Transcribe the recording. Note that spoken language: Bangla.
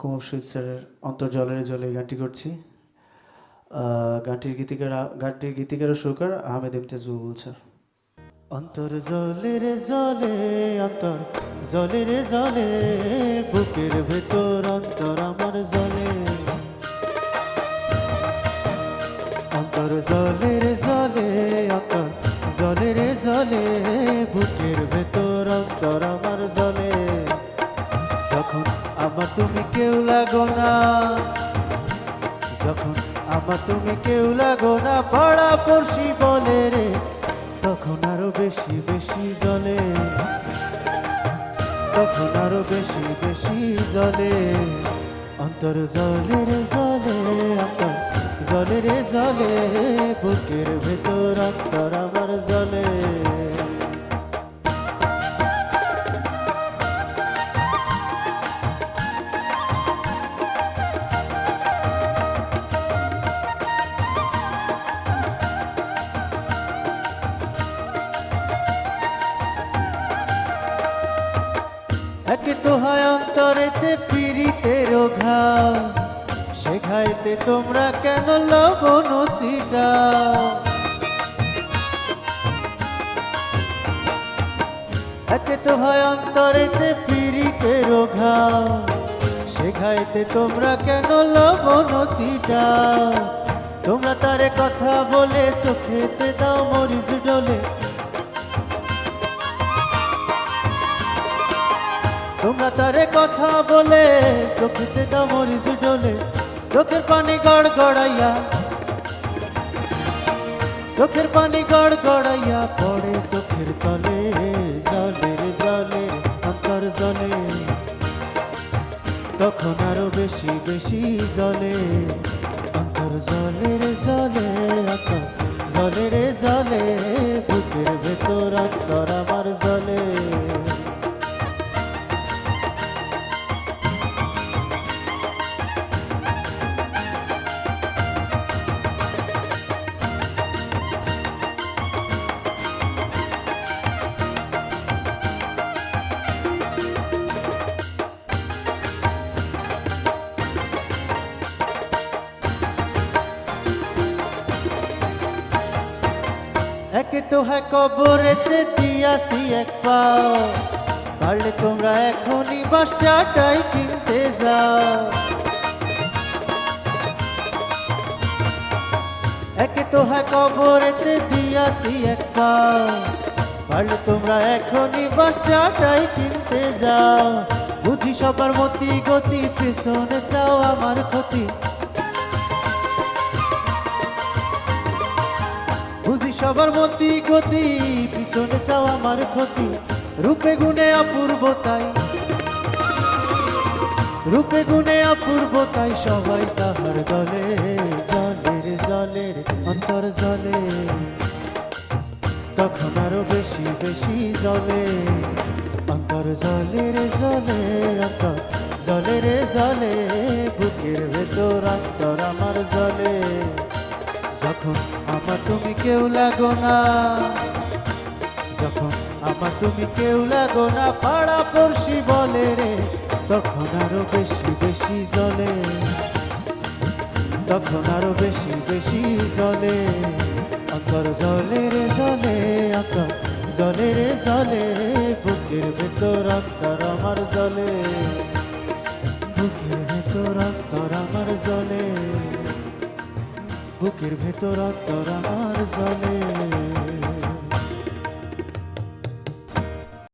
কুমুর সুইটসের অন্তর্জলের জলে এই গানটি করছি। গানটির গীতিকার ও সুরকার আহমেদ ইমতিয়াজ বুলবুল স্যার। অন্তর জলে রে জলে, অন্তর জলে রে জলে, বুকের ভেতর অন্তর আমার জলে। অন্তর জলে রে জলে, অন্তর জলে রে জলে, বুকের ভেতর অন্তর আমার জলে। যখন আমার তুমি কেউ লাগো না, যখন আমার তুমি কেউ লাগো না, পাড়া পড়শি বলে রে, তখন আরো বেশি বেশি জলে, তখন আরো বেশি বেশি জলে। অন্তর জলে রে জলে, অন্তর জলে রে জলে, বুকের ভেতর অন্তর আমার জলে। একে তো হয় অন্তরেতে পীড়িতের ঘাও, সে ঘাইতে তোমরা কেন লবণ ছিটাও। একে তো হয় অন্তরেতে পীড়িতের ঘাও, সে ঘাইতে তোমরা কেন লবণ ছিটাও। তোমরা তারে কথা বলে চোখেতে দাও মরিচ ডলে, তোমরা তারে কথা বলে চোখেতে দাও মরিচ ডলে। চোখের পানি গড় গড়াইয়া, চোখের পানি গড় গড়াইয়া পড়ে চোখের তলে। জলের জলে অন্তর জলে, তখন আরো বেশি বেশি জলে। অন্তর জলের জলে, অন্তর জলের জলে, বুকের ভেতর অন্তর আমার জলে। একে তো হয় কবরেতে দিয়াছি এক পাও, পারলে তোমরা এখনই বাস চাটাই কিনতে যাও। একে তো হয় কবরেতে দিয়াছি এক পাও, পারলে তোমরা এখনই বাস চাটাই কিনতে যাও। বুঝি সবার মতি গতি, পেছনে চাও আমার ক্ষতি। বুঝি সবার মতি গতি, পিছনে চাও আমার ক্ষতি। রূপে গুণে অপূর্বতাই, রূপে গুণে অপূর্বতাই সবাই তাহার দলে। জলের জলের অন্তর জলে, তখন আরো বেশি বেশি জলে। অন্তর জলের জলে, অন্তর জলের জলে, বুকের ভেতর অন্তর আমার জলে। যখন আমার তুমি কেউ লাগো না, যখন আমার তুমি কেউ লাগো না, পাড়া পড়শি বলে রে, তখন আরো বেশি বেশি জলে, তখন আরো বেশি বেশি জলে। অন্তর জলে রে জলে, অন্তর জলে রে জলে, বুকের ভেতর অন্তর আমার জলে, বুকের ভেতর অন্তর আমার জলে, বুকের ভেতর অন্তর আমার জলে।